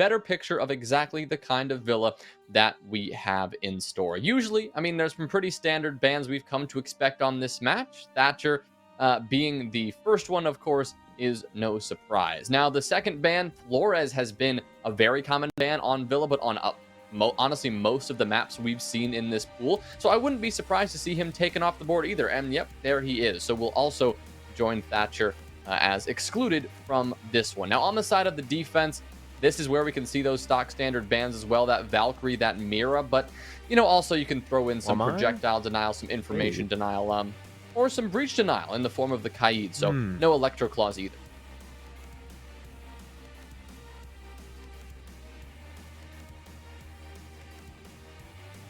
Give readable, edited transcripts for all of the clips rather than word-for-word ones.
better picture of exactly the kind of Villa that we have in store. Usually, I mean, there's some pretty standard bans we've come to expect on this match. Thatcher being the first one, of course, is no surprise. Now, the second ban, Flores, has been a very common ban on Villa, but on honestly most of the maps we've seen in this pool. So I wouldn't be surprised to see him taken off the board either. And yep, there he is. So we'll also join Thatcher as excluded from this one. Now, on the side of the defense, this is where we can see those stock standard bans as well. That Valkyrie, that Mira, but you know, also you can throw in some projectile denial, some information denial, or some breach denial in the form of the Kaid. So no Electro Claws either.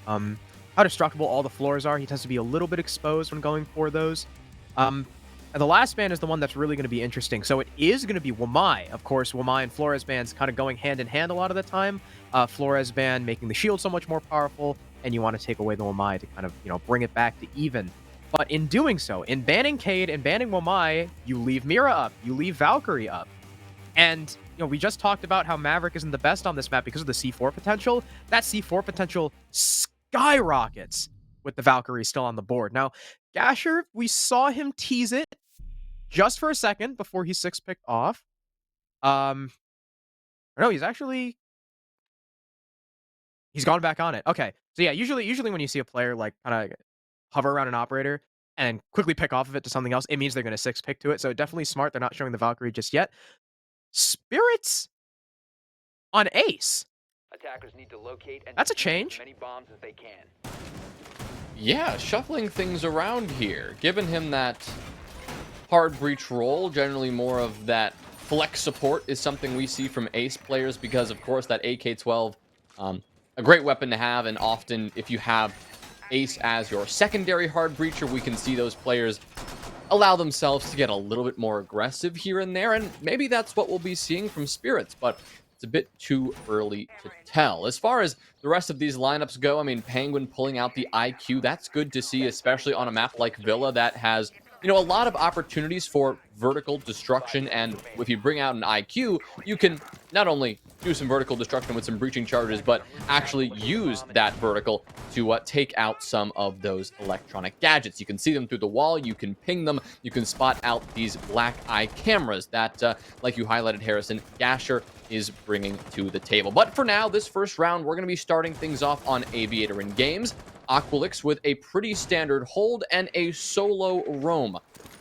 How destructible all the floors are. He tends to be a little bit exposed when going for those. The last ban is the one that's really going to be interesting. So it is going to be Wamai. Of course, Wamai and Flores bans kind of going hand in hand a lot of the time. Flores ban making the shield so much more powerful, and you want to take away the Wamai to kind of, you know, bring it back to even. But in doing so, in banning Kaid and banning Wamai, you leave Mira up, you leave Valkyrie up. And, you know, we just talked about how Maverick isn't the best on this map because of the C4 potential. That C4 potential skyrockets with the Valkyrie still on the board. Now, Gasher, we saw him tease it just for a second before he 6-picked off. No, he's gone back on it. Okay. So yeah, usually when you see a player like kind of hover around an operator and quickly pick off of it to something else, it means they're going to 6-pick to it. So definitely smart. They're not showing the Valkyrie just yet. Spirits on Ace. Attackers need to locate and that's a change. As many bombs as they can. Yeah, shuffling things around here, giving him that hard breach role. Generally more of that flex support is something we see from Ace players because, of course, that AK-12, a great weapon to have, and often if you have Ace as your secondary hard breacher, we can see those players allow themselves to get a little bit more aggressive here and there, and maybe that's what we'll be seeing from Spirits, but it's a bit too early to tell. As far as the rest of these lineups go, I mean, Penguin pulling out the IQ, that's good to see, especially on a map like Villa that has, you know, a lot of opportunities for vertical destruction, and if you bring out an IQ, you can not only do some vertical destruction with some breaching charges, but actually use that vertical to take out some of those electronic gadgets. You can see them through the wall, you can ping them, you can spot out these black eye cameras that, like you highlighted, Harrison, Gasher is bringing to the table. But for now, this first round, we're going to be starting things off on Aviator in Games. Aqualix with a pretty standard hold and a solo roam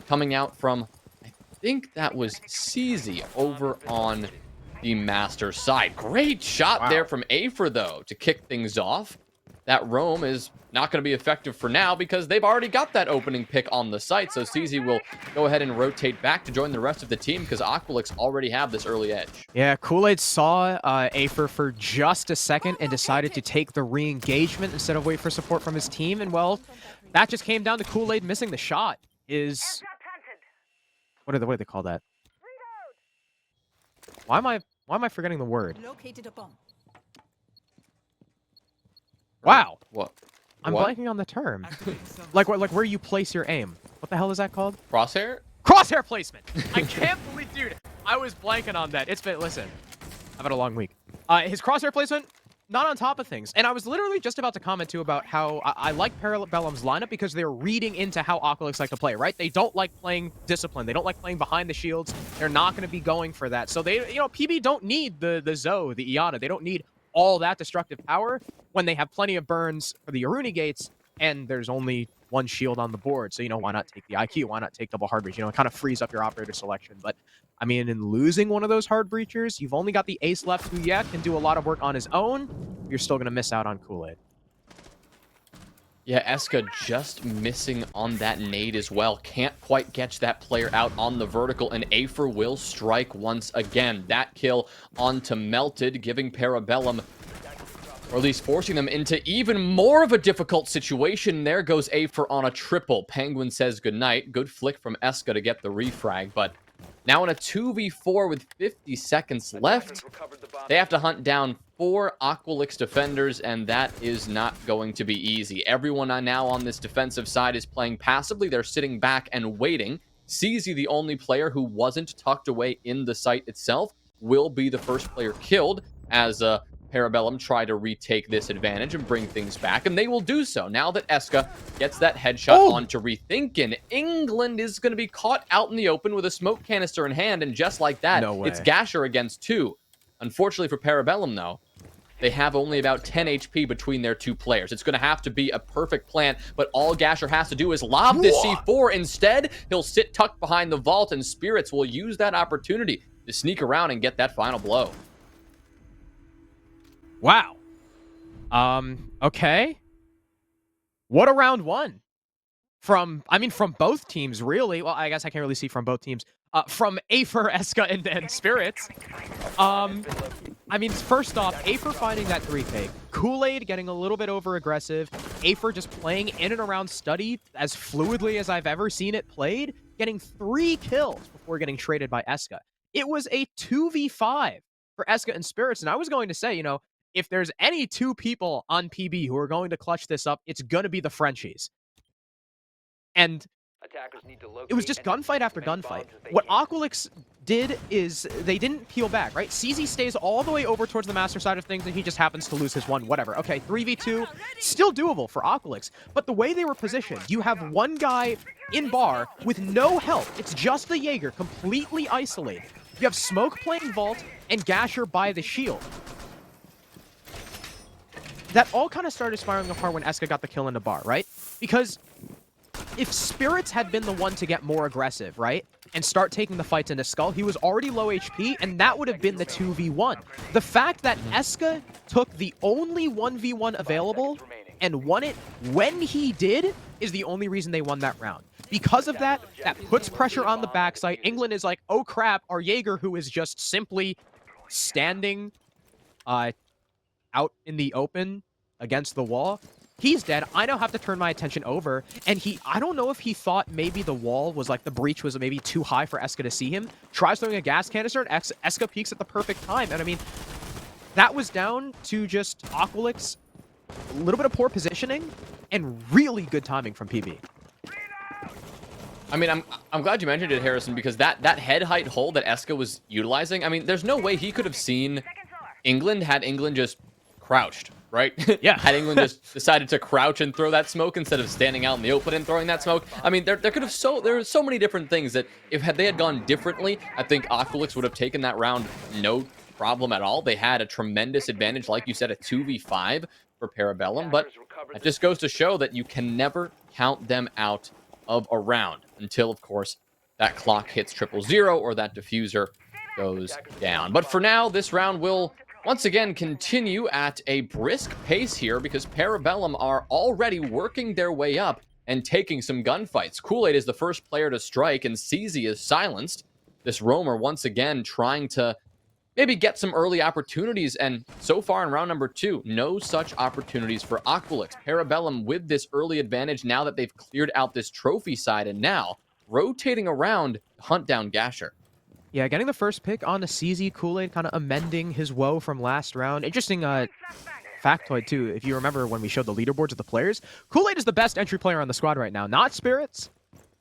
coming out from, I think that was CZ over on the master side. Great shot there from Afer, though, to kick things off. That roam is not going to be effective for now because they've already got that opening pick on the site. So CZ will go ahead and rotate back to join the rest of the team because Aqualix already have this early edge. Yeah, Kool-Aid saw Afer for just a second and decided to take the re-engagement instead of wait for support from his team. And, well, that just came down to Kool-Aid missing the shot. What do they call that? Why am I forgetting the word? Located a bomb. Wow. What? I'm blanking on the term. like where you place your aim. What the hell is that called? Crosshair? Crosshair placement. I can't believe, dude, I was blanking on that. It's been, listen, I've had a long week. His crosshair placement, not on top of things. And I was literally just about to comment too about how I like Parabellum's lineup because they're reading into how Aqualix like to play, right? They don't like playing discipline. They don't like playing behind the shields. They're not going to be going for that. So they, you know, PB don't need the Zoe, the Iana. They don't need all that destructive power when they have plenty of burns for the Aruni gates and there's only one shield on the board. So, you know, why not take the IQ? Why not take double hard breach? You know, it kind of frees up your operator selection. But, I mean, in losing one of those hard breachers, you've only got the Ace left who, yeah, can do a lot of work on his own. You're still going to miss out on Kool-Aid. Yeah, Eska just missing on that nade as well. Can't quite catch that player out on the vertical, and Afer will strike once again. That kill onto Melted, giving Parabellum, or at least forcing them into even more of a difficult situation. There goes Afer on a triple. Penguin says goodnight. Good flick from Eska to get the refrag, but now in a 2v4 with 50 seconds left, they have to hunt down 4 Aqualix defenders, and that is not going to be easy. Everyone now on this defensive side is playing passively. They're sitting back and waiting. CZ, the only player who wasn't tucked away in the site itself, will be the first player killed. as Parabellum try to retake this advantage and bring things back, and they will do so. Now that Eska gets that headshot onto Rethinkin, England is going to be caught out in the open with a smoke canister in hand, and just like that, No way. it's Gasher against 2. Unfortunately for Parabellum, though, they have only about 10 HP between their 2 players. It's going to have to be a perfect plant, but all Gasher has to do is lob this C4. Instead, he'll sit tucked behind the vault, and Spirits will use that opportunity to sneak around and get that final blow. Wow. Okay. What a round 1. From both teams, really. Well, I guess I can't really see from both teams. From Afer, Eska, and Spirits. First off, Afer finding that 3K. Kool-Aid getting a little bit over-aggressive. Afer just playing in and around Study as fluidly as I've ever seen it played. Getting 3 kills before getting traded by Eska. It was a 2v5 for Eska and Spirits. And I was going to say, if there's any 2 people on PB who are going to clutch this up, it's going to be the Frenchies. And it was just gunfight after gunfight. What Aqualix did is they didn't peel back, right? CZ stays all the way over towards the master side of things, and he just happens to lose his one, whatever. Okay, 3v2, still doable for Aqualix. But the way they were positioned, you have one guy in bar with no help. It's just the Jaeger, completely isolated. You have Smoke playing Vault and Gasher by the shield. That all kind of started spiraling apart when Eska got the kill in the bar, right? Because if Spirits had been the one to get more aggressive, right, and start taking the fights into Skull, he was already low HP, and that would have been the 2v1. The fact that Eska took the only 1v1 available and won it when he did is the only reason they won that round. Because of that, that puts pressure on the backside. England is like, oh crap, our Jaeger, who is just simply standing out in the open against the wall, he's dead. I now have to turn my attention over, and I don't know if he thought maybe the wall was like, the breach was maybe too high for Eska to see him. Tries throwing a gas canister, and Eska peeks at the perfect time. And that was down to just Aqualix, a little bit of poor positioning, and really good timing from PB. I'm glad you mentioned it, Harrison, because that head height hold that Eska was utilizing, there's no way he could have seen England had England just crouched, right? Yeah. Had England just decided to crouch and throw that smoke instead of standing out in the open and throwing that smoke. There were so many different things that if they had gone differently, I think Aqualix would have taken that round no problem at all. They had a tremendous advantage, like you said, a 2v5 for Parabellum, but it just goes to show that you can never count them out of a round until, of course, that clock hits 000 or that diffuser goes down. But for now, this round will once again continue at a brisk pace here because Parabellum are already working their way up and taking some gunfights. Kool-Aid is the first player to strike, and CZ is silenced. This roamer once again trying to maybe get some early opportunities, and so far in round number 2, no such opportunities for Aqualix. Parabellum with this early advantage now that they've cleared out this trophy side, and now rotating around to hunt down Gasher. Yeah, getting the first pick on the CZ. Kool-Aid kind of amending his woe from last round. Interesting factoid, too. If you remember when we showed the leaderboards of the players, Kool-Aid is the best entry player on the squad right now. Not Spirits,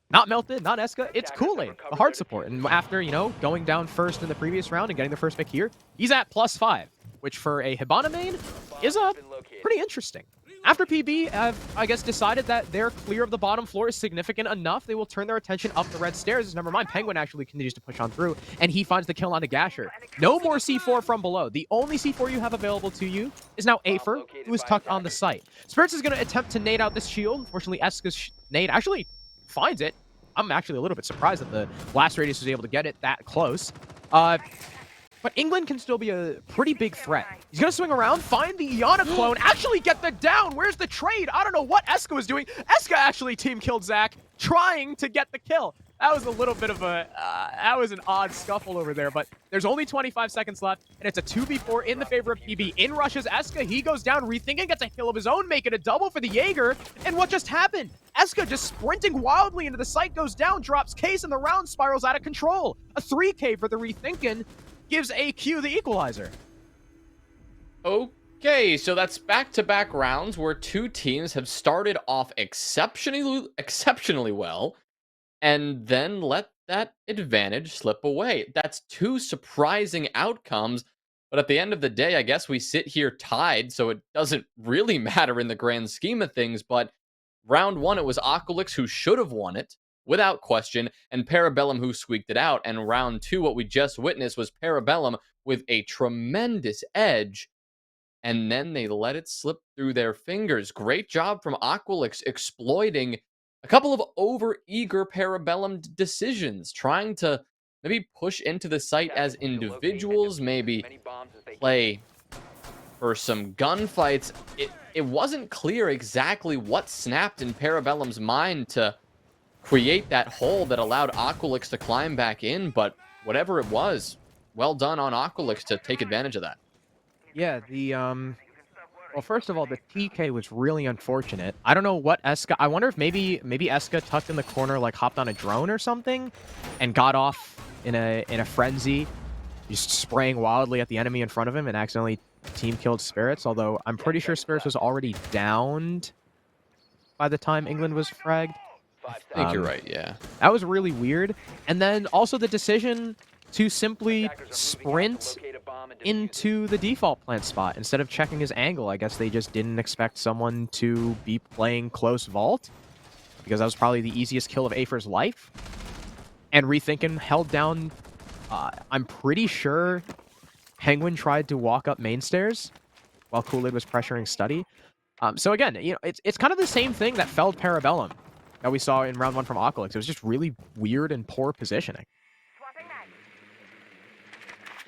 not Melted, not Eska. It's Kool-Aid, the hard support. And after, going down first in the previous round and getting the first pick here, he's at +5, which for a Hibana main is pretty interesting. After PB have, I guess, decided that their clear of the bottom floor is significant enough, they will turn their attention up the red stairs. Never mind, Penguin actually continues to push on through, and he finds the kill on the Gasher. No more C4 from below. The only C4 you have available to you is now Afer, who is tucked on the site. Spirits is going to attempt to nade out this shield. Unfortunately, Eska's nade actually finds it. I'm actually a little bit surprised that the blast radius was able to get it that close. But England can still be a pretty big threat. He's going to swing around, find the Iana clone, actually get the down. Where's the trade? I don't know what Eska was doing. Eska actually team killed Zach, trying to get the kill. That was a little bit of that was an odd scuffle over there, but there's only 25 seconds left, and it's a 2v4 in the favor of PB. In rushes Eska, he goes down, rethinking, gets a kill of his own, make it a double for the Jaeger, and what just happened? Eska just sprinting wildly into the site, goes down, drops case, and the round spirals out of control. A 3K for the rethinking gives AQ the equalizer. Okay, so that's back-to-back rounds where two teams have started off exceptionally well and then let that advantage slip away. That's two surprising outcomes But at the end of the day, I guess we sit here tied, so it doesn't really matter in the grand scheme of things. But round one, it was Aqualix who should have won it, without question, and Parabellum who squeaked it out. And round two, what we just witnessed was Parabellum with a tremendous edge, and then they let it slip through their fingers. Great job from Aqualix exploiting a couple of over-eager Parabellum decisions, trying to maybe push into the site as individuals, maybe play for some gunfights. It wasn't clear exactly what snapped in Parabellum's mind to create that hole that allowed Aqualix to climb back in, but whatever it was, well done on Aqualix to take advantage of that. Yeah, well, first of all, the TK was really unfortunate. I don't know what Eska. I wonder if maybe Eska tucked in the corner, like hopped on a drone or something, and got off in a frenzy, just spraying wildly at the enemy in front of him and accidentally team killed Spirits. Although I'm pretty sure Spirits was already downed by the time England was fragged. I think you're right. Yeah, that was really weird. And then also the decision to simply sprint into the default plant spot instead of checking his angle. I guess they just didn't expect someone to be playing close vault, because that was probably the easiest kill of Afer's life. And Rethinking held down, I'm pretty sure Penguin tried to walk up main stairs while Kool-Aid was pressuring Study. So again, you know, it's kind of the same thing that felled Parabellum that we saw in round one from Aqualix. It was just really weird and poor positioning.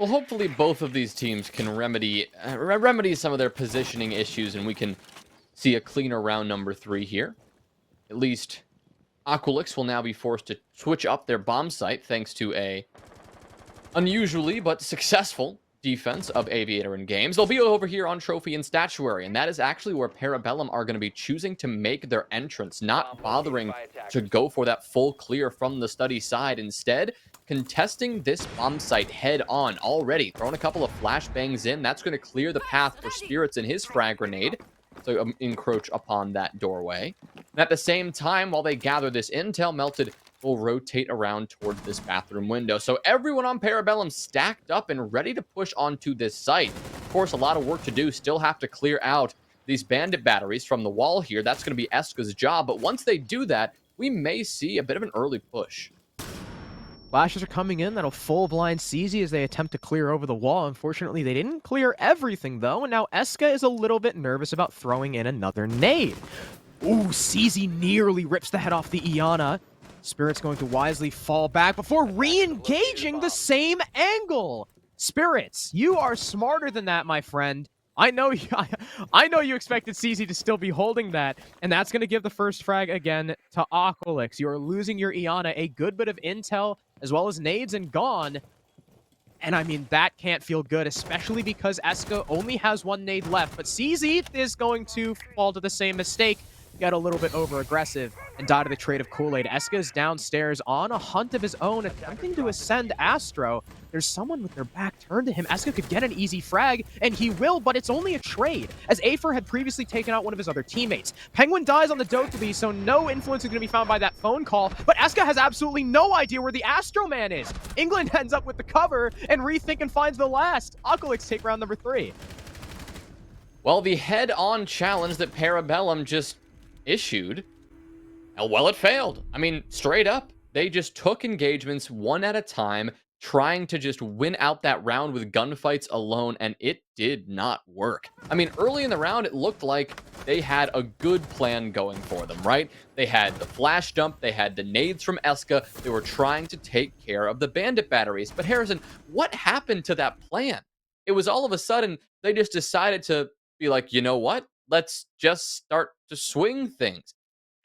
well, hopefully both of these teams can remedy some of their positioning issues, and we can see a cleaner round number 3 here. At least Aqualix will now be forced to switch up their bomb site thanks to a unusually but successful defense of Aviator and Games. They'll be over here on Trophy and Statuary, and that is actually where Parabellum are going to be choosing to make their entrance, not bothering to go for that full clear from the Study side. Instead, contesting this bomb site head on already, throwing a couple of flashbangs in. That's going to clear the path for Spirits and his frag grenade to encroach upon that doorway. And at the same time, while they gather this intel, Melted will rotate around toward this bathroom window. So everyone on Parabellum stacked up and ready to push onto this site. Of course, a lot of work to do. Still have to clear out these bandit batteries from the wall here. That's going to be Eska's job. But once they do that, we may see a bit of an early push. Flashes are coming in. That'll full blind CZ as they attempt to clear over the wall. Unfortunately, they didn't clear everything, though, and now Eska is a little bit nervous about throwing in another nade. Ooh, CZ nearly rips the head off the Iana. Spirit's going to wisely fall back before re-engaging the same angle. Spirits, you are smarter than that, my friend. I know you expected CZ to still be holding that, and that's going to give the first frag again to Aqualix. You are losing your Iana, a good bit of intel, as well as nades and gone. And I mean, that can't feel good, especially because Eska only has one nade left. But CZ is going to fall to the same mistake, get a little bit over-aggressive, and die to the trade of Kool-Aid. Eska's downstairs on a hunt of his own, attempting to ascend Astro. There's someone with their back turned to him. Eska could get an easy frag, and he will, but it's only a trade, as Afer had previously taken out one of his other teammates. Penguin dies on the Dokkaebi, so no influence is going to be found by that phone call, but Eska has absolutely no idea where the Astro Man is. England ends up with the cover, and Rethink and finds the last. Aqualix take round number 3. Well, the head-on challenge that Parabellum just issued, well, it failed. I mean, straight up, they just took engagements one at a time, trying to just win out that round with gunfights alone, and it did not work. I mean, early in the round, it looked like they had a good plan going for them, right? They had the flash dump, they had the nades from Eska, they were trying to take care of the bandit batteries. But Harrison, what happened to that plan? It was all of a sudden, they just decided to be like, you know what? Let's just start to swing things.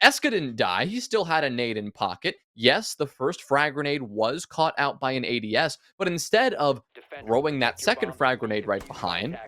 Eska didn't die. He still had a nade in pocket. Yes, the first frag grenade was caught out by an ADS, but instead of throwing that second frag grenade right behind,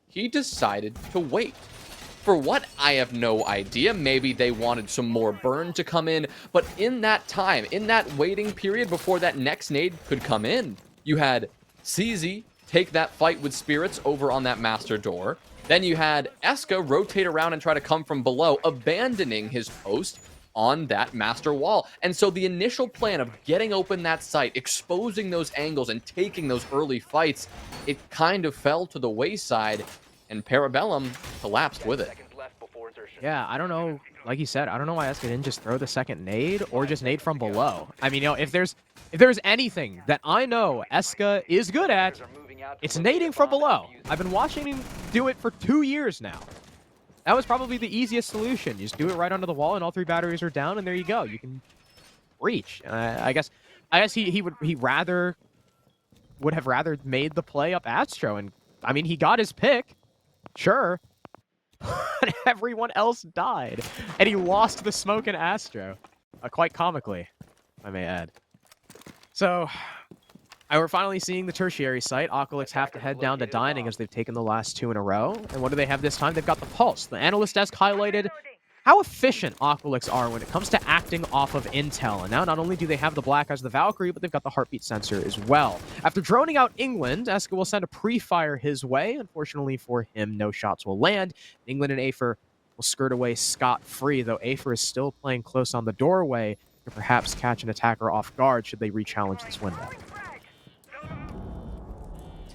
he decided to wait. For what? I have no idea. Maybe they wanted some more burn to come in, but in that time, in that waiting period before that next nade could come in, you had CZ take that fight with Spirits over on that master door. Then you had Eska rotate around and try to come from below, abandoning his post on that master wall. And so the initial plan of getting open that site, exposing those angles, and taking those early fights, it kind of fell to the wayside, and Parabellum collapsed with it. Seconds left before insertion. Yeah, I don't know. Like you said, I don't know why Eska didn't just throw the second nade or just nade from below. I mean, you know, if there's anything that I know Eska is good at, Attackers are moving out to it's locate nading a from bomb and below. defuse it. I've been watching him do it for 2 years now. That was probably the easiest solution. You just do it right under the wall, and all 3 batteries are down, and there you go. You can reach. I guess he would have rather made the play up Astro, and I mean, he got his pick, sure, but everyone else died, and he lost the smoke in Astro, quite comically, I may add. So, we're finally seeing the tertiary site. Aqualix have to head down to dining as they've taken the last 2 in a row. And what do they have this time? They've got the Pulse. The analyst desk highlighted how efficient Aqualix are when it comes to acting off of intel. And now not only do they have the Black as the Valkyrie, but they've got the heartbeat sensor as well. After droning out England, Eska will send a pre-fire his way. Unfortunately for him, no shots will land. England and Afer will skirt away scot-free, though Afer is still playing close on the doorway to perhaps catch an attacker off guard should they re-challenge this window.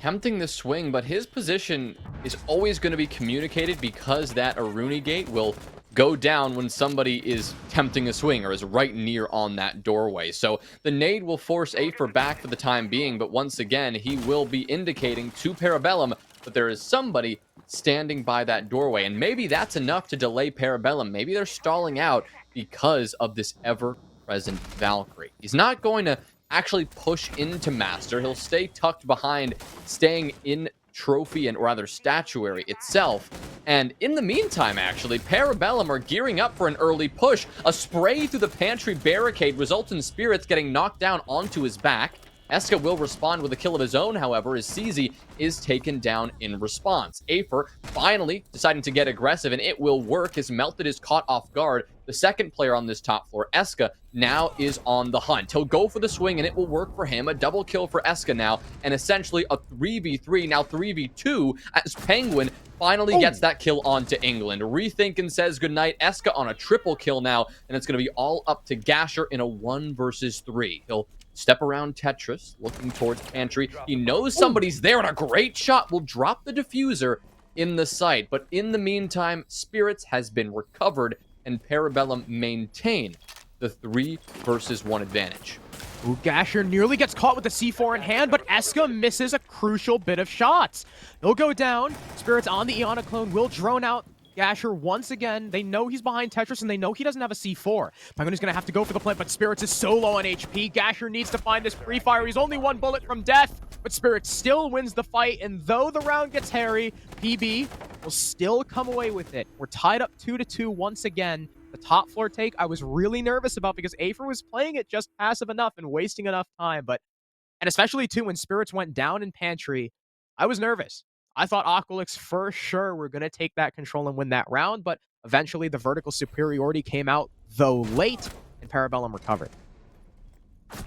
Tempting the swing, but his position is always going to be communicated because that Aruni gate will go down when somebody is tempting a swing or is right near on that doorway. So the nade will force Afer back for the time being, but once again, he will be indicating to Parabellum that there is somebody standing by that doorway, and maybe that's enough to delay Parabellum. Maybe they're stalling out because of this ever-present Valkyrie. He's not going to actually push into Master. He'll stay tucked behind, staying in trophy and rather statuary itself. And in the meantime, actually, Parabellum are gearing up for an early push. A spray through the pantry barricade results in Spirits getting knocked down onto his back. Eska will respond with a kill of his own, however, as CZ is taken down in response. Afer finally deciding to get aggressive, and it will work as Melted is caught off guard. The second player on this top floor, Eska, now is on the hunt. He'll go for the swing, and it will work for him. A double kill for Eska now, and essentially a 3v3, now 3v2, as Penguin finally gets that kill onto England. Rethink and says goodnight. Eska on a triple kill now, and it's going to be all up to Gasher in a 1 versus 3. He'll step around Tetris, looking towards pantry. He knows somebody's there, and a great shot will drop the diffuser in the site. But in the meantime, Spirits has been recovered, and Parabellum maintain the 3 versus 1 advantage. Ooh, Gasher nearly gets caught with the C4 in hand, but Eska misses a crucial bit of shots. He'll go down. Spirits on the Iana clone will drone out Gasher once again. They know he's behind Tetris, and they know he doesn't have a C4. Penguin is going to have to go for the plant, but Spirits is so low on HP. Gasher needs to find this pre-fire. He's only 1 bullet from death, but Spirits still wins the fight, and though the round gets hairy, PB will still come away with it. We're tied up 2-2 once again. The top floor take I was really nervous about because Afer was playing it just passive enough and wasting enough time, and especially too when Spirits went down in pantry, I was nervous. I thought Aqualix for sure were going to take that control and win that round, but eventually the vertical superiority came out, though late, and Parabellum recovered.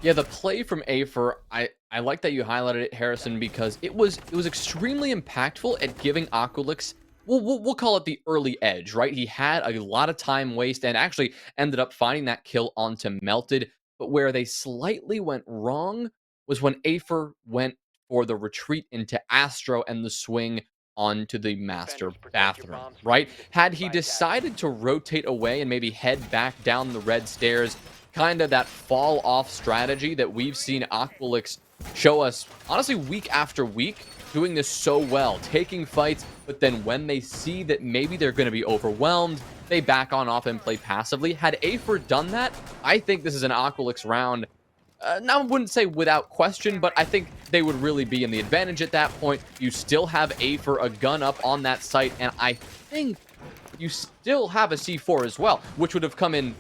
Yeah, the play from Afer, I like that you highlighted it, Harrison, because it was extremely impactful at giving Aqualix, we'll call it the early edge, right? He had a lot of time waste and actually ended up finding that kill onto Melted, but where they slightly went wrong was when Afer went for the retreat into Astro and the swing onto the master bathroom, right? Had he decided to rotate away and maybe head back down the red stairs, kind of that fall off strategy that we've seen Aqualix show us, honestly, week after week, doing this so well, taking fights, but then when they see that maybe they're going to be overwhelmed, they back on off and play passively. Had Afer done that, I think this is an Aqualix round. Now, I wouldn't say without question, but I think they would really be in the advantage at that point. You still have Afer, a gun up on that site, and I think you still have a C4 as well, which would have come in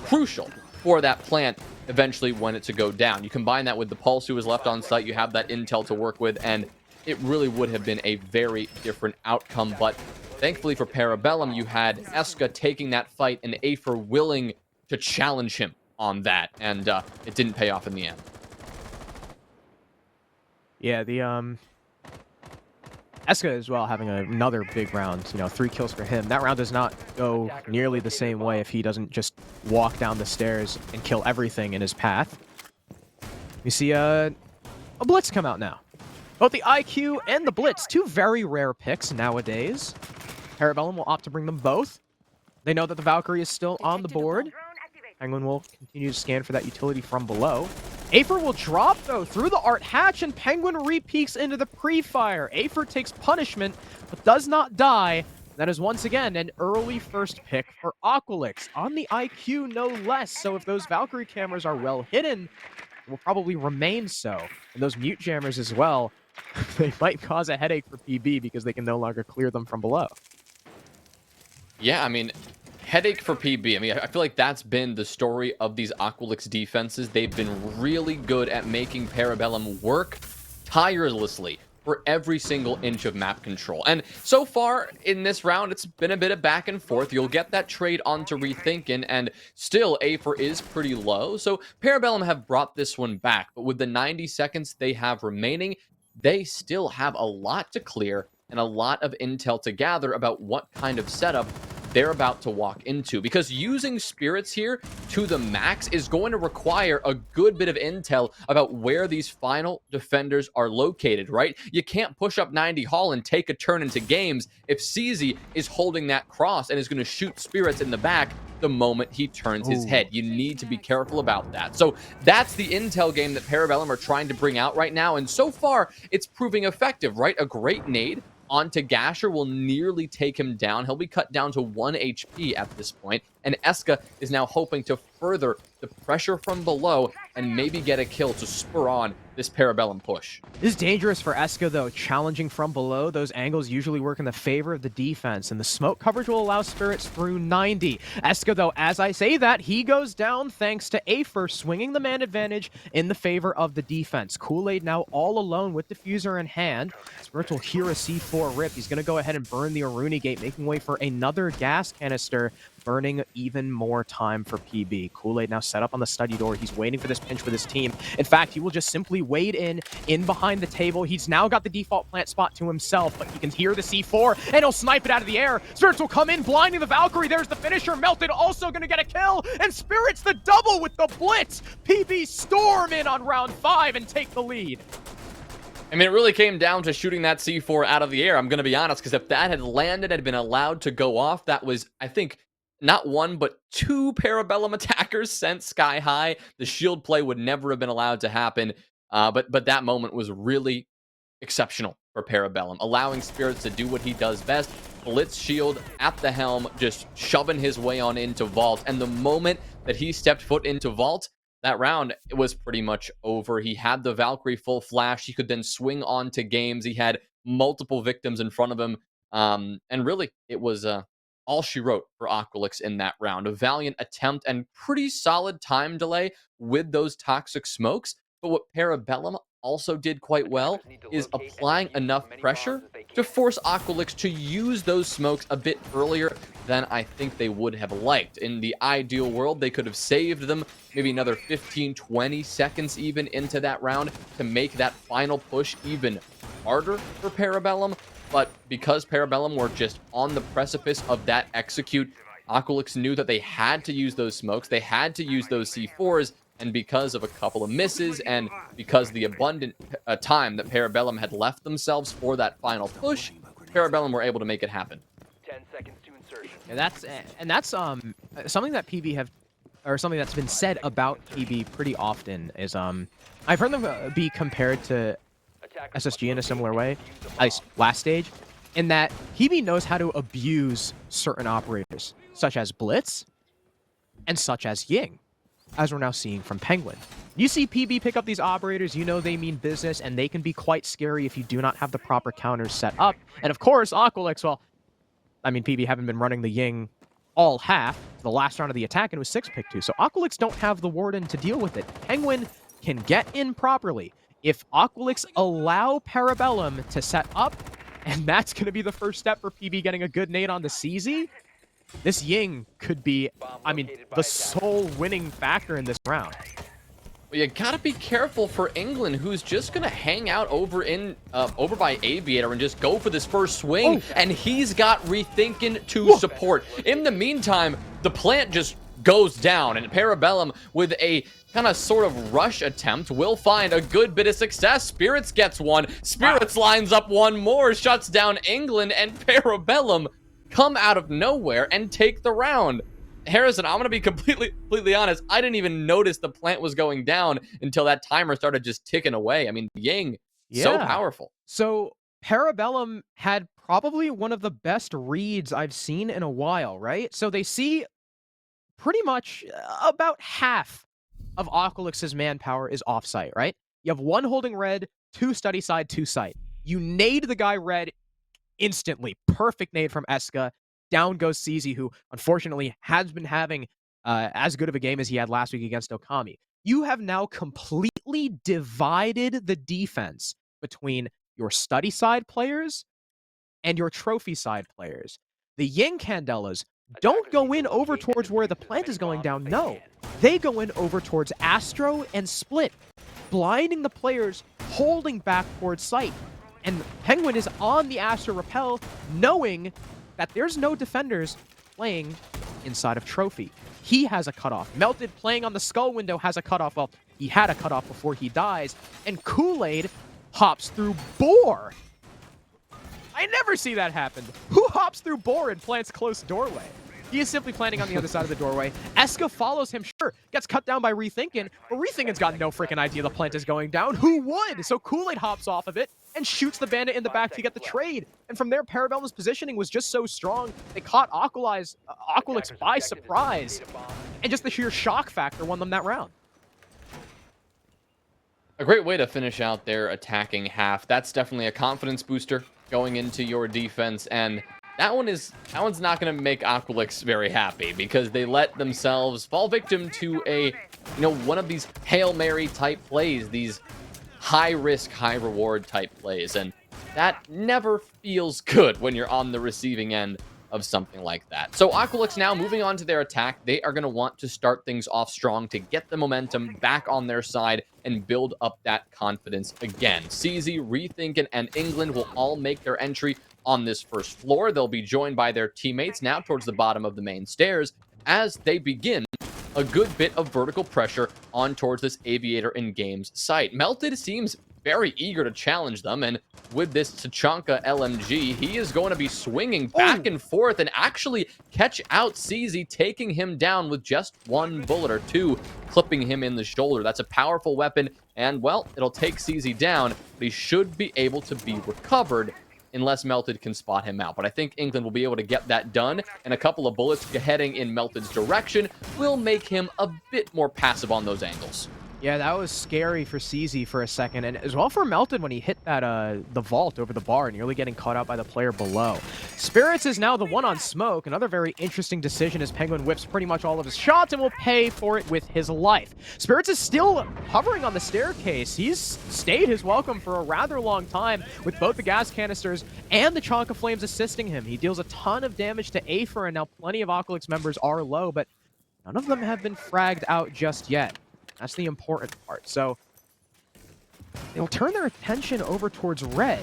crucial for that plant eventually when it to go down. You combine that with the Pulse who was left on site, you have that intel to work with, and it really would have been a very different outcome. But thankfully for Parabellum, you had Eska taking that fight and Afer willing to challenge him on that, and it didn't pay off in the end. Yeah, the Eska as well having another big round, 3 kills for him. That round does not go nearly the same way if he doesn't just walk down the stairs and kill everything in his path. We see a Blitz come out now. Both the IQ and the Blitz, 2 very rare picks nowadays. Parabellum will opt to bring them both. They know that the Valkyrie is still on the board. Penguin will continue to scan for that utility from below. Afer will drop, though, through the art hatch, and Penguin re-peeks into the pre-fire. Afer takes punishment, but does not die. That is once again an early first pick for Aqualix, on the IQ no less. So if those Valkyrie cameras are well hidden, it will probably remain so. And those mute jammers as well, they might cause a headache for PB because they can no longer clear them from below. Yeah, I mean, headache for PB. I mean, I feel like that's been the story of these Aqualix defenses. They've been really good at making Parabellum work tirelessly for every single inch of map control. And so far in this round, it's been a bit of back and forth. You'll get that trade onto Rethinkin, and still Afer is pretty low. So Parabellum have brought this one back, but with the 90 seconds they have remaining, they still have a lot to clear and a lot of intel to gather about what kind of setup they're about to walk into, because using spirits here to the max is going to require a good bit of intel about where these final defenders are located, right? You can't push up 90 Hall and take a turn into games if CZ is holding that cross and is going to shoot spirits in the back the moment he turns his head. You need to be careful about that. So that's the intel game that Parabellum are trying to bring out right now, and so far it's proving effective, right? A great nade onto Gasher will nearly take him down. He'll be cut down to 1 HP at this point, and Eska is now hoping to further the pressure from below and maybe get a kill to spur on this Parabellum push. This is dangerous for Eska, though. Challenging from below, those angles usually work in the favor of the defense, and the smoke coverage will allow spirits through 90. Eska, though, as I say that, he goes down thanks to Afer swinging the man advantage in the favor of the defense. Kool-Aid now all alone with Diffuser in hand. Spirits will hear a C4 rip. He's going to go ahead and burn the Aruni gate, making way for another gas canister, burning even more time for PB. Kool-Aid now set up on the study door. He's waiting for this pinch with his team. In fact, he will just simply wade in behind the table. He's now got the default plant spot to himself, but he can hear the C4, and he'll snipe it out of the air. Spirits will come in, blinding the Valkyrie. There's the finisher. Melted also going to get a kill, and Spirits the double with the blitz. PB storm in on round 5 and take the lead. I mean, it really came down to shooting that C4 out of the air, I'm going to be honest, because if that had landed, had been allowed to go off, that was, I think, not 1, but 2 Parabellum attackers sent sky high. The shield play would never have been allowed to happen, but that moment was really exceptional for Parabellum, allowing Spirits to do what he does best. Blitz shield at the helm, just shoving his way on into Vault, and the moment that he stepped foot into Vault, that round, it was pretty much over. He had the Valkyrie full flash. He could then swing on to games. He had multiple victims in front of him. And really, it was all she wrote for Aqualix in that round. A valiant attempt and pretty solid time delay with those toxic smokes. But what Parabellum also did quite well is applying enough pressure to force Aqualix to use those smokes a bit earlier than I think they would have liked. In the ideal world, they could have saved them maybe another 15, 20 seconds even into that round to make that final push even harder for Parabellum. But because Parabellum were just on the precipice of that execute, Aqualix knew that they had to use those smokes, they had to use those C4s, and because of a couple of misses and because the abundant time that Parabellum had left themselves for that final push, Parabellum were able to make it happen. 10 seconds to insertion. Yeah, that's something that PB have, or something that's been said about PB pretty often is I've heard them be compared to SSG in a similar way, at least last stage, in that PB knows how to abuse certain operators, such as Blitz and such as Ying, as we're now seeing from Penguin. You see PB pick up these operators, you know they mean business, and they can be quite scary if you do not have the proper counters set up. And of course, Aqualix, well, I mean, PB haven't been running the Ying all half. The last round of the attack, and it was 6-pick-2. So Aqualix don't have the Warden to deal with it. Penguin can get in properly. If Aqualix allow Parabellum to set up, and that's going to be the first step for PB getting a good nade on the CZ, this Ying could be, I mean, the sole winning factor in this round. You gotta be careful for England, who's just gonna hang out over by Aviator and just go for this first swing, and he's got rethinking to support. In the meantime, the plant just goes down, and Parabellum, with a kind of sort of rush attempt, will find a good bit of success. Spirits gets one. Spirits lines up one more, shuts down England, and Parabellum come out of nowhere and take the round. Harrison, I'm going to be completely honest. I didn't even notice the plant was going down until that timer started just ticking away. I mean, Ying, so powerful. So Parabellum had probably one of the best reads I've seen in a while, right? So they see pretty much about half of Aqualix's manpower is offsite, right? You have one holding red, two study side, two site. You nade the guy red instantly. Perfect nade from Eska. Down goes CZ, who unfortunately has been having as good of a game as he had last week against Okami. You have now completely divided the defense between your study side players and your trophy side players. The Ying Candelas don't go in over towards where the plant is going down. No, they go in over towards Astro and Split, blinding the players holding back towards site. And Penguin is on the Astro Repel, knowing that there's no defenders playing inside of Trophy. He has a cutoff. Melted playing on the Skull window has a cutoff. Well, he had a cutoff before he dies. And Kool-Aid hops through Boar. I never see that happen. Who hops through Boar and plants close doorway? He is simply planting on the other side of the doorway. Eska follows him, sure, gets cut down by Rethinkin, but Rethinkin's got no freaking idea the plant is going down. Who would? So Kool-Aid hops off of it and shoots the bandit in the back to get the trade. And from there, Parabellum's positioning was just so strong, they caught Aqualix by surprise. And just the sheer shock factor won them that round. A great way to finish out their attacking half. That's definitely a confidence booster going into your defense, and that one's not going to make Aqualix very happy, because they let themselves fall victim to one of these Hail Mary type plays, these high risk, high reward type plays, and that never feels good when you're on the receiving end of something like that. So Aqualix now moving on to their attack. They are going to want to start things off strong to get the momentum back on their side and build up that confidence again. CZ, Rethinkin, and England will all make their entry on this first floor. They'll be joined by their teammates now towards the bottom of the main stairs as they begin a good bit of vertical pressure on towards this Aviator in Games site. Melted seems very eager to challenge them, and with this Tachanka LMG, he is going to be swinging back and forth and actually catch out CZ, taking him down with just one bullet or two, clipping him in the shoulder. That's a powerful weapon, and well, it'll take CZ down, but he should be able to be recovered unless Melted can spot him out. But I think England will be able to get that done, and a couple of bullets heading in Melted's direction will make him a bit more passive on those angles. Yeah, that was scary for CZ for a second, and as well for Melted when he hit that the vault over the bar, nearly getting caught out by the player below. Spirits is now the one on Smoke. Another very interesting decision as Penguin whips pretty much all of his shots and will pay for it with his life. Spirits is still hovering on the staircase. He's stayed his welcome for a rather long time with both the gas canisters and the Chonka Flames assisting him. He deals a ton of damage to Afer, and now plenty of Aqualix members are low, but none of them have been fragged out just yet. That's the important part. So they'll turn their attention over towards red.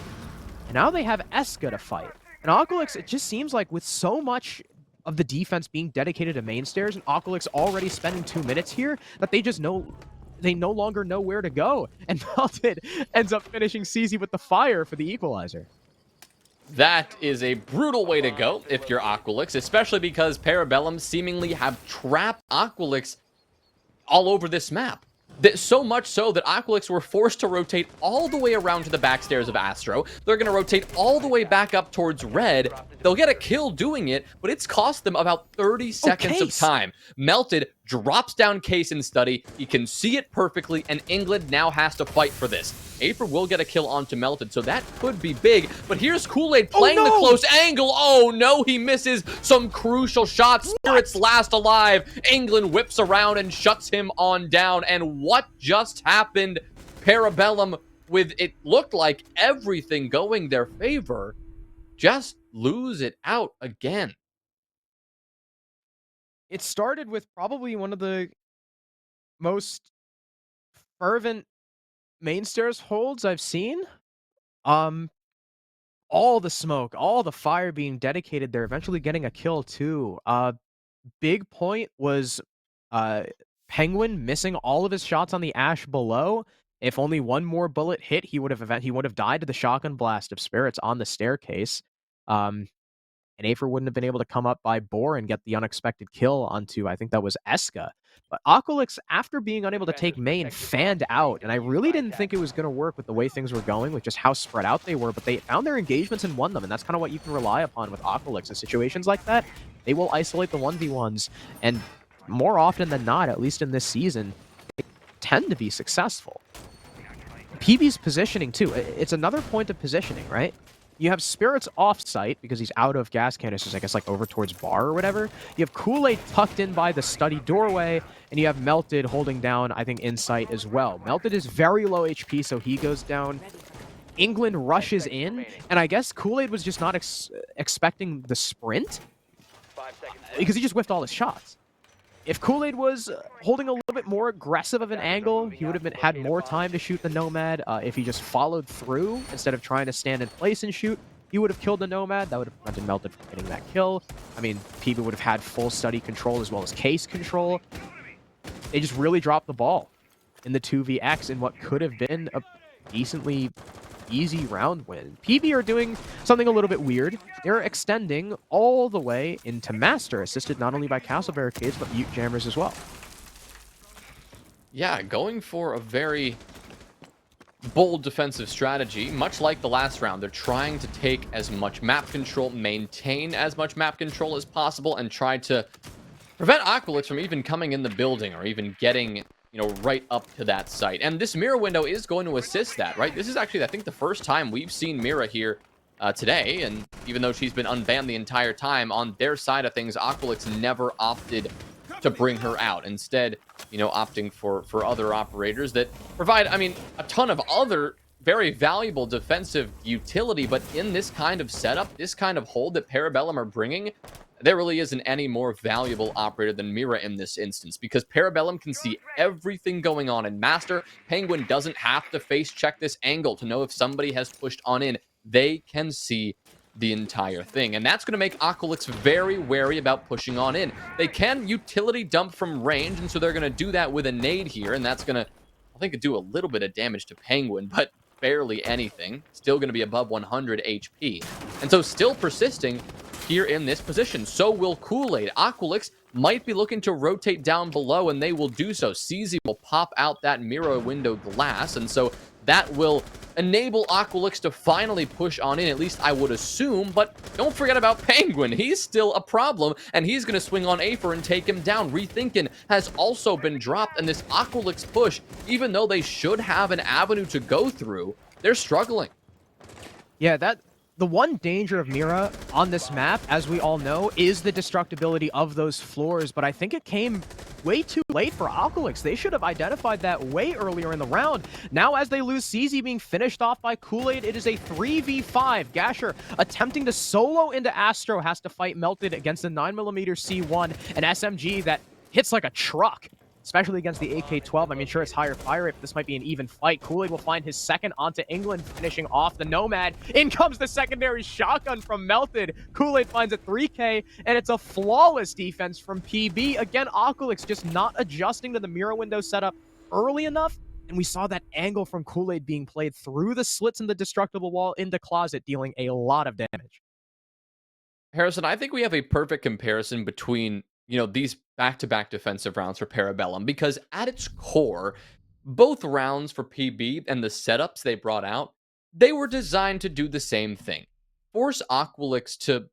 And now they have Eska to fight. And Aqualix, it just seems like with so much of the defense being dedicated to main stairs and Aqualix already spending 2 minutes here, that they just no longer know where to go. And Melted ends up finishing CZ with the fire for the equalizer. That is a brutal way to go if you're Aqualix, especially because Parabellum seemingly have trapped Aqualix all over this map. So much so that Aqualix were forced to rotate all the way around to the backstairs of Astro. They're going to rotate all the way back up towards red. They'll get a kill doing it, but it's cost them about 30 seconds of time. Melted drops down Case in Study. He can see it perfectly, and England now has to fight for this. Afer will get a kill onto Melted, so that could be big. But here's Kool-Aid playing the close angle. Oh no, he misses some crucial shots. Spirits last alive. England whips around and shuts him on down. And what just happened? Parabellum, with it looked like everything going their favor, just lose it out again. It started with probably one of the most fervent main stairs holds I've seen. Um, all the smoke, all the fire being dedicated there, eventually getting a kill too. Big point was uh Penguin missing all of his shots on the ash below. If only one more bullet hit, he would have died to the shotgun blast of spirits on the staircase. And Afer wouldn't have been able to come up by Boar and get the unexpected kill onto, I think that was Eska. But Aqualix, after being unable to take main, fanned out, and I really didn't think it was going to work with the way things were going, with just how spread out they were, but they found their engagements and won them, and that's kind of what you can rely upon with Aqualix. In situations like that, they will isolate the 1v1s, and more often than not, at least in this season, they tend to be successful. PB's positioning, too. It's another point of positioning, right? You have Spirits off-site, because he's out of gas canisters, I guess, like, over towards bar or whatever. You have Kool-Aid tucked in by the study doorway, and you have Melted holding down, I think, Insight as well. Melted is very low HP, so he goes down. England rushes in, and I guess Kool-Aid was just not expecting the sprint, because he just whiffed all his shots. If Kool-Aid was holding a little bit more aggressive of an angle, he would have had more time to shoot the Nomad. If he just followed through instead of trying to stand in place and shoot, he would have killed the Nomad. That would have prevented Melted from getting that kill. I mean, PB would have had full study control as well as case control. They just really dropped the ball in the 2vX in what could have been a decently easy round win. PB are doing something a little bit weird. They're extending all the way into Master, assisted not only by Castle Barricades, but Mute Jammers as well. Yeah, going for a very bold defensive strategy, much like the last round. They're trying to take as much map control, maintain as much map control as possible, and try to prevent Aqualix from even coming in the building or even getting, right up to that site. And this mirror window is going to assist that, right? This is actually, I think, the first time we've seen Mira here today. And even though she's been unbanned the entire time, on their side of things, Aqualix never opted to bring her out. Instead, opting for other operators that provide, a ton of other very valuable defensive utility. But in this kind of setup, this kind of hold that Parabellum are bringing, there really isn't any more valuable operator than Mira in this instance, because Parabellum can see everything going on in Master. Penguin doesn't have to face check this angle to know if somebody has pushed on in. They can see the entire thing, and that's going to make Aqualix very wary about pushing on in. They can utility dump from range, and so they're going to do that with a nade here, and that's going to, I think, do a little bit of damage to Penguin, but barely anything. Still going to be above 100 HP, and so still persisting here in this position. So will Kool-Aid. Aqualix might be looking to rotate down below, and they will do so. CZ will pop out that mirror window glass, and so that will enable Aqualix to finally push on in, at least I would assume. But don't forget about Penguin. He's still a problem, and he's going to swing on Afer and take him down. Rethinking has also been dropped, and this Aqualix push, even though they should have an avenue to go through, they're struggling. Yeah, the one danger of Mira on this map, as we all know, is the destructibility of those floors, but I think it came way too late for Aqualix. They should have identified that way earlier in the round. Now, as they lose CZ being finished off by Kool-Aid, it is a 3v5. Gasher attempting to solo into Astro, has to fight Melted against a 9mm C1, an SMG that hits like a truck, especially against the AK-12. Sure, it's higher fire rate, but this might be an even fight. Kool-Aid will find his second onto England, finishing off the Nomad. In comes the secondary shotgun from Melted. Kool-Aid finds a 3K, and it's a flawless defense from PB. Again, Aqualix just not adjusting to the mirror window setup early enough, and we saw that angle from Kool-Aid being played through the slits in the destructible wall into Closet, dealing a lot of damage. Harrison, I think we have a perfect comparison between these back-to-back defensive rounds for Parabellum, because at its core, both rounds for PB and the setups they brought out, they were designed to do the same thing. Force Aqualix to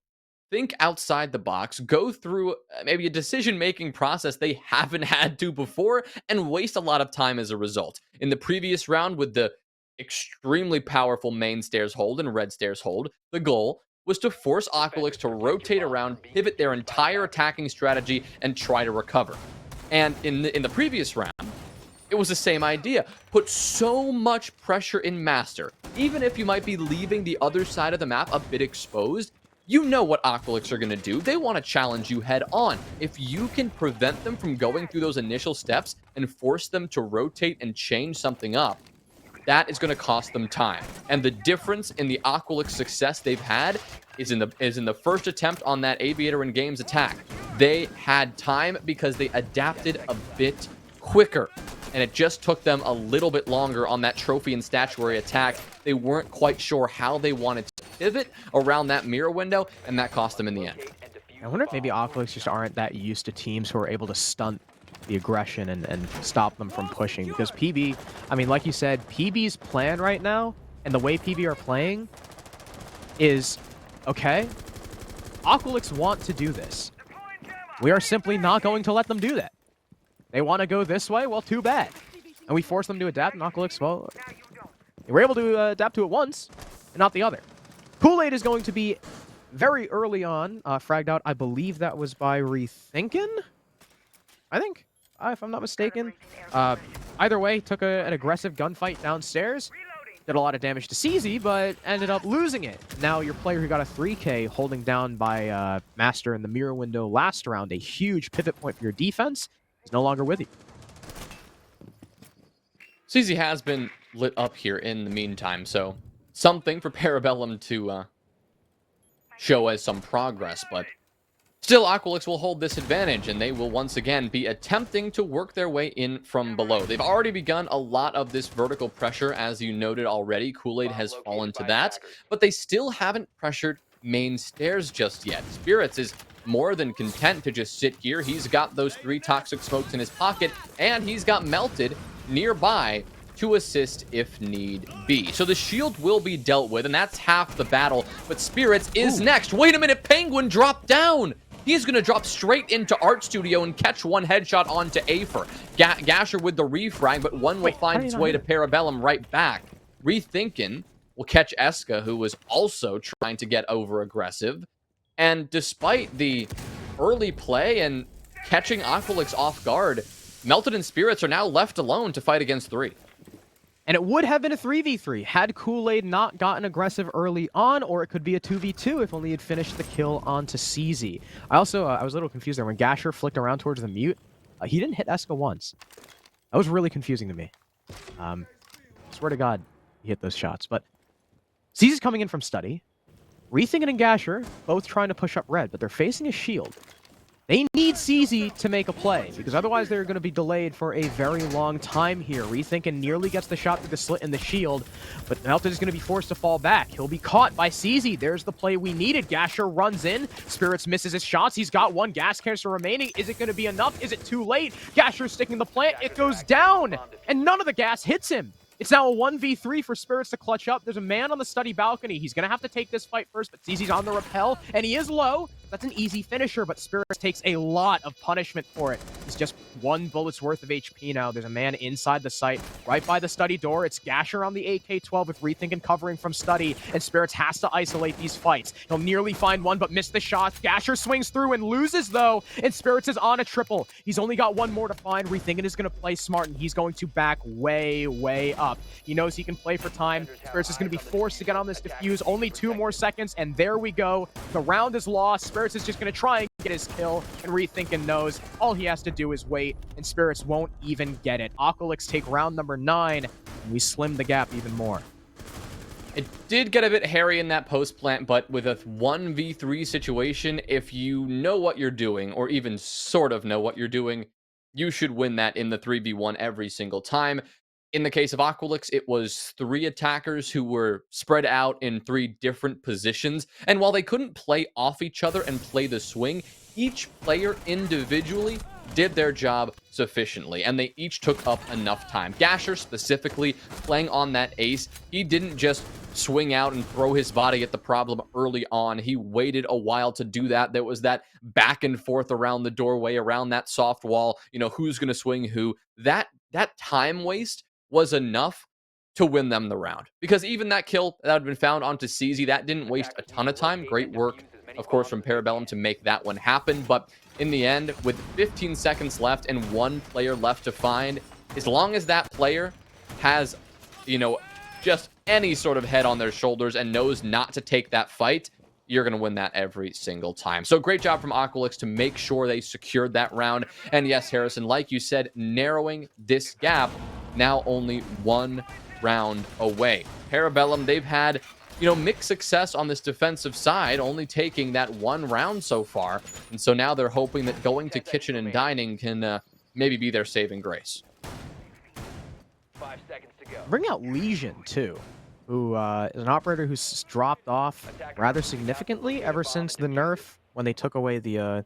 think outside the box, go through maybe a decision-making process they haven't had to before, and waste a lot of time as a result. In the previous round, with the extremely powerful main stairs hold and red stairs hold, the goal was to force Aqualix to rotate around, pivot their entire attacking strategy, and try to recover. And in the previous round, it was the same idea. Put so much pressure in Master. Even if you might be leaving the other side of the map a bit exposed, You know what Aqualix are going to do. They want to challenge you head on. If you can prevent them from going through those initial steps and force them to rotate and change something up, that is going to cost them time. And the difference in the Aqualix success they've had is in the first attempt on that Aviator in Games attack. They had time because they adapted a bit quicker, and it just took them a little bit longer on that trophy and statuary attack. They weren't quite sure how they wanted to pivot around that mirror window, and that cost them in the end. I wonder if maybe Aqualix just aren't that used to teams who are able to stunt the aggression and stop them from pushing, because PB, I mean, like you said, PB's plan right now and the way PB are playing is, okay, Aqualix want to do this. We are simply not going to let them do that. They want to go this way, well, too bad. And we force them to adapt, and Aqualix, well, they were able to adapt to it once, and not the other. Kool-Aid is going to be very early on, fragged out. I believe that was by Rethinkin, I think, if I'm not mistaken. Either way, took an aggressive gunfight downstairs. Did a lot of damage to CZ, but ended up losing it. Now your player who got a 3K holding down by Master in the mirror window last round, a huge pivot point for your defense, is no longer with you. CZ has been lit up here in the meantime, so something for Parabellum to show as some progress, but still, Aqualix will hold this advantage, and they will once again be attempting to work their way in from below. They've already begun a lot of this vertical pressure, as you noted already. Kool-Aid has fallen to that, but they still haven't pressured main stairs just yet. Spirits is more than content to just sit here. He's got those 3 toxic smokes in his pocket, and he's got Melted nearby to assist if need be. So the shield will be dealt with, and that's half the battle, but Spirits is next. Wait a minute, Penguin dropped down! He's going to drop straight into Art Studio and catch one headshot onto Afer. Gasher with the refrag, but one will find its way to Parabellum right back. Rethinkin will catch Eska, who was also trying to get over-aggressive. And despite the early play and catching Aqualix off guard, Melted and Spirits are now left alone to fight against 3. And it would have been a 3v3 had Kool-Aid not gotten aggressive early on, or it could be a 2v2 if only he'd finished the kill onto CZ. I was a little confused there. When Gasher flicked around towards the mute, he didn't hit Eska once. That was really confusing to me. Swear to God, he hit those shots. But CZ's coming in from study. Rethinkin and Gasher, both trying to push up red, but they're facing a shield. They need CZ to make a play, because otherwise they're going to be delayed for a very long time here. Rethinkin nearly gets the shot through the slit in the shield, but Melted is going to be forced to fall back. He'll be caught by CZ. There's the play we needed. Gasher runs in. Spirits misses his shots. He's got 1 gas canister remaining. Is it going to be enough? Is it too late? Gasher sticking the plant. It goes down, and none of the gas hits him. It's now a 1v3 for Spirits to clutch up. There's a man on the study balcony. He's going to have to take this fight first, but CZ's on the rappel, and he is low. That's an easy finisher, but Spirits takes a lot of punishment for it. It's just 1 bullet's worth of HP now. There's a man inside the site, right by the study door. It's Gasher on the AK-12 with Rethinkin covering from study, and Spirits has to isolate these fights. He'll nearly find one, but miss the shot. Gasher swings through and loses, though, and Spirits is on a triple. He's only got 1 more to find. Rethinkin is going to play smart, and he's going to back way, way up. He knows he can play for time. Spirits is going to be forced to get on this defuse. Only 2 more seconds, and there we go. The round is lost. Spirits is just going to try and get his kill, and Rethinkin knows all he has to do is wait, and Spirits won't even get it. Aqualix take round number 9, and we slim the gap even more. It did get a bit hairy in that post plant, but with a 1v3 situation, if you know what you're doing, or even sort of know what you're doing, you should win that in the 3v1 every single time. In the case of Aqualix, it was 3 attackers who were spread out in 3 different positions. And while they couldn't play off each other and play the swing, each player individually did their job sufficiently, and they each took up enough time. Gasher specifically playing on that ace, he didn't just swing out and throw his body at the problem early on. He waited a while to do that. There was that back and forth around the doorway, around that soft wall, you know, who's going to swing who. That time waste was enough to win them the round, because even that kill that had been found onto CZ, that didn't waste a ton of time. Great work, of course, from Parabellum to make that one happen. But in the end, with 15 seconds left and 1 player left to find, as long as that player has, you know, just any sort of head on their shoulders and knows not to take that fight, you're going to win that every single time. So great job from Aqualix to make sure they secured that round. And yes, Harrison, like you said, narrowing this gap, now only 1 round away. Parabellum, they've had, mixed success on this defensive side, only taking that 1 round so far. And so now they're hoping that going to kitchen and dining can maybe be their saving grace. 5 seconds to go. Bring out Legion, too, who is an operator who's dropped off rather significantly ever since the nerf when they took away the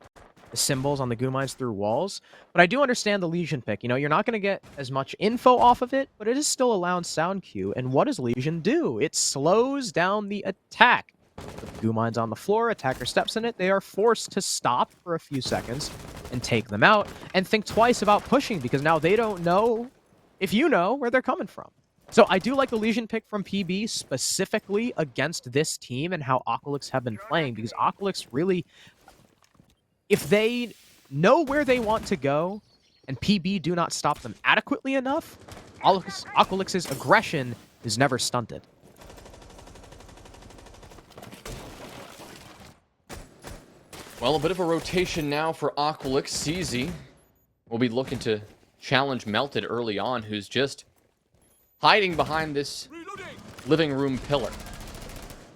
symbols on the goo mines through walls. But I do understand the Legion pick. You're not going to get as much info off of it, but it is still a loud sound cue. And what does Legion do? It slows down the attack. With goo mines on the floor, attacker steps in it, they are forced to stop for a few seconds and take them out and think twice about pushing, because now they don't know if you know where they're coming from. So I do like the Legion pick from PB specifically against this team and how Aqualix have been playing, because Aqualix really, if they know where they want to go and PB do not stop them adequately enough, Aqualix's aggression is never stunted. Well, a bit of a rotation now for Aqualix. CZ will be looking to challenge Melted early on, who's just hiding behind this living room pillar,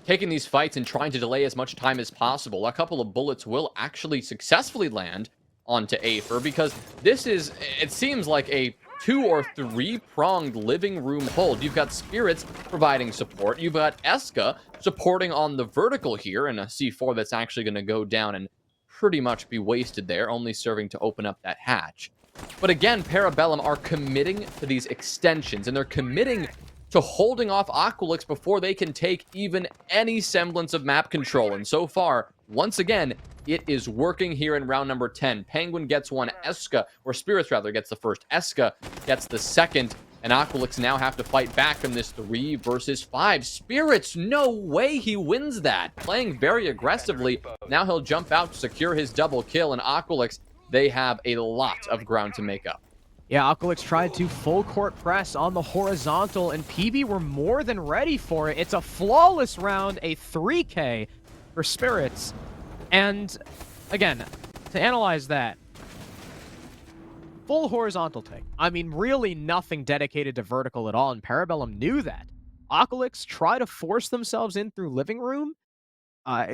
taking these fights and trying to delay as much time as possible. A couple of bullets will actually successfully land onto Aether, because this is, it seems like a 2 or 3 pronged living room hold. You've got Spirits providing support. You've got Eska supporting on the vertical here, and a C4 that's actually going to go down and pretty much be wasted there, only serving to open up that hatch. But again, Parabellum are committing to these extensions, and they're committing to holding off Aqualix before they can take even any semblance of map control. And so far, once again, it is working here in round number 10. Penguin gets one, Eska, or Spirits rather, gets the first. Eska gets the second, and Aqualix now have to fight back from this 3 versus 5. Spirits, no way he wins that. Playing very aggressively. Now he'll jump out to secure his double kill, and Aqualix, they have a lot of ground to make up. Yeah, Aqualix tried to full court press on the horizontal, and PB were more than ready for it. It's a flawless round, a 3K for Spirits. And again, to analyze that, full horizontal take. I mean, really nothing dedicated to vertical at all, and Parabellum knew that. Aqualix try to force themselves in through living room,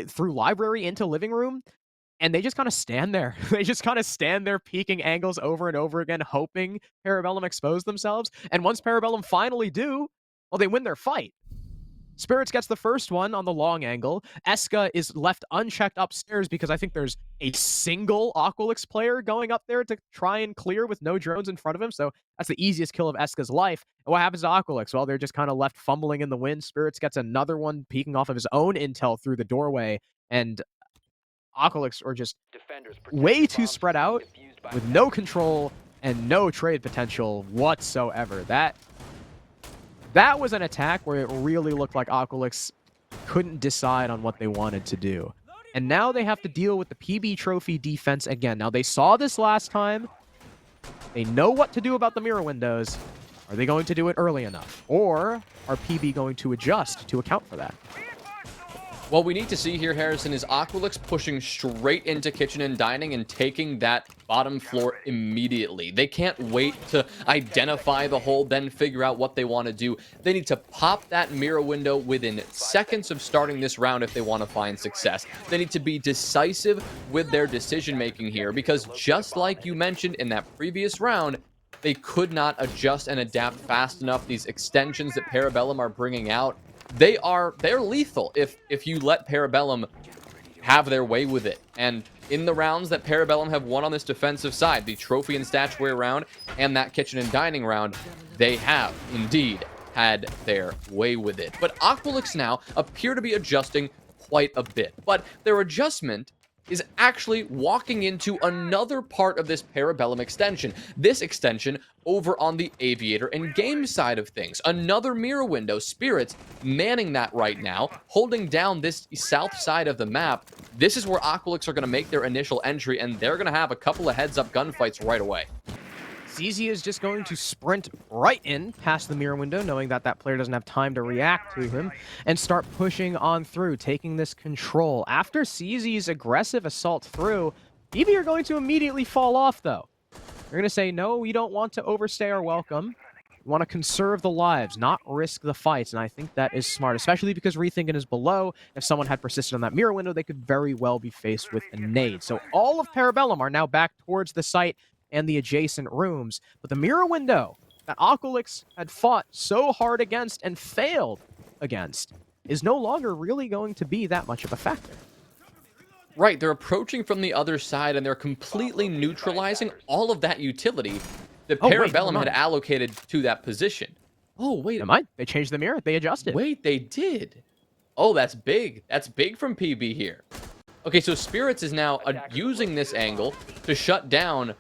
through library into living room, and they just kind of stand there. They just kind of stand there peeking angles over and over again, hoping Parabellum expose themselves. And once Parabellum finally do, well, they win their fight. Spirits gets the first one on the long angle. Eska is left unchecked upstairs because I think there's a single Aqualix player going up there to try and clear with no drones in front of him. So that's the easiest kill of Eska's life. And what happens to Aqualix? Well, they're just kind of left fumbling in the wind. Spirits gets another one peeking off of his own intel through the doorway. And Aqualix are just way too spread out with no control and no trade potential whatsoever. That was an attack where it really looked like Aqualix couldn't decide on what they wanted to do. And now they have to deal with the PB trophy defense again. Now, they saw this last time. They know what to do about the mirror windows. Are they going to do it early enough? Or are PB going to adjust to account for that? What we need to see here, Harrison, is Aqualix pushing straight into kitchen and dining and taking that bottom floor immediately. They can't wait to identify the hole, then figure out what they want to do. They need to pop that mirror window within seconds of starting this round if they want to find success. They need to be decisive with their decision-making here, because just like you mentioned in that previous round, they could not adjust and adapt fast enough. These extensions that Parabellum are bringing out, they're lethal if you let Parabellum have their way with it. And in the rounds that Parabellum have won on this defensive side, the trophy and statuary round and that kitchen and dining round, they have indeed had their way with it. But Aqualix now appear to be adjusting quite a bit. But their adjustment is actually walking into another part of this Parabellum extension. This extension over on the Aviator and game side of things. Another mirror window. Spirits manning that right now, holding down this south side of the map. This is where Aqualix are going to make their initial entry, and they're going to have a couple of heads-up gunfights right away. CZ is just going to sprint right in past the mirror window, knowing that that player doesn't have time to react to him, and start pushing on through, taking this control. After CZ's aggressive assault through, BB are going to immediately fall off, though. They're going to say, no, we don't want to overstay our welcome. We want to conserve the lives, not risk the fights, and I think that is smart, especially because Rethinking is below. If someone had persisted on that mirror window, they could very well be faced with a nade. So all of Parabellum are now back towards the site and the adjacent rooms. But the mirror window that Aqualix had fought so hard against and failed against is no longer really going to be that much of a factor. Right, they're approaching from the other side, and they're completely neutralizing all of that utility that Parabellum had allocated to that position. Oh, wait. Never mind. They changed the mirror. They adjusted. Wait, they did. Oh, that's big. That's big from PB here. Okay, so Spirits is now using this angle to shut down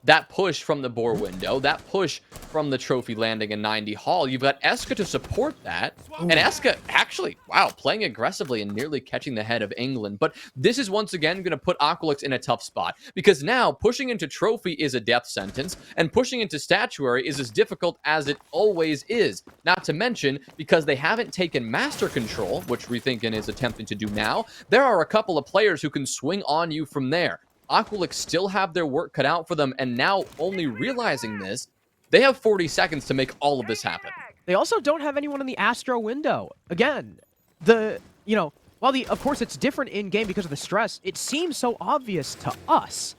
that push from the Boar window, that push from the trophy landing in 90 Hall. You've got Eska to support that, and Eska actually, wow, playing aggressively and nearly catching the head of England. But this is once again going to put Aqualix in a tough spot, because now pushing into trophy is a death sentence, and pushing into statuary is as difficult as it always is. Not to mention, because they haven't taken master control, which Rethinking is attempting to do now, there are a couple of players who can swing on you from there. Aqualix still have their work cut out for them, and now only realizing this, they have 40 seconds to make all of this happen. They also don't have anyone in the Astro window. Again, while of course it's different in-game because of the stress, it seems so obvious to us.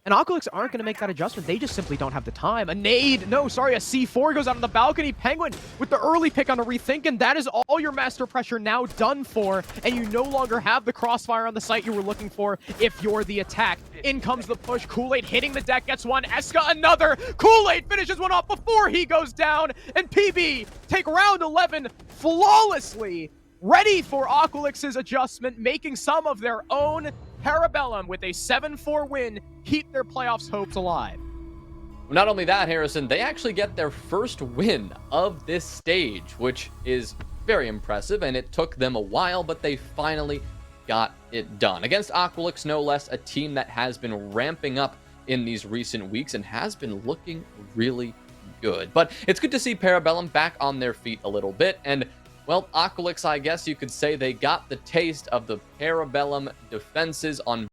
And Aqualix aren't going to make that adjustment. They just simply don't have the time. A C4 goes out on the balcony. Penguin with the early pick on a Rethink, and that is all your master pressure now done for, and you no longer have the crossfire on the site you were looking for if you're the attack. In comes the push. Kool-Aid hitting the deck, gets one. Eska another. Kool-Aid finishes one off before he goes down, and PB take round 11 flawlessly, ready for Aqualix's adjustment, making some of their own. Parabellum with a 7-4 win keep their playoffs hopes alive. Not only that, Harrison, they actually get their first win of this stage, which is very impressive, and it took them a while, but they finally got it done. Against Aqualix, no less, a team that has been ramping up in these recent weeks and has been looking really good. But it's good to see Parabellum back on their feet a little bit, and well, Aqualix, I guess you could say they got the taste of the Parabellum defenses on